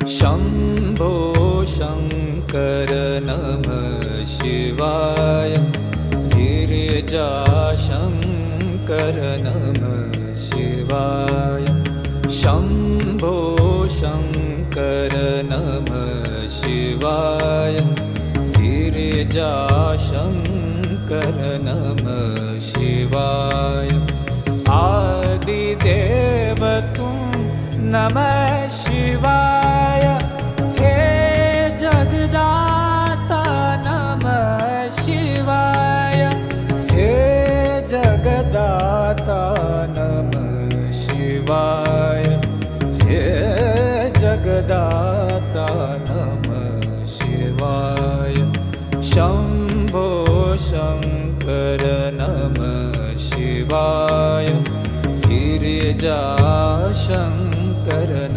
शम्भो शङ्कर नमः शिवाय। गिरिजाशङ्कर नमः शिवाय। शम्भो शङ्कर नमः शिवाय। गिरिजाशङ्कर नमः शिवाय। आदिदेव तुं नमः शिवाय।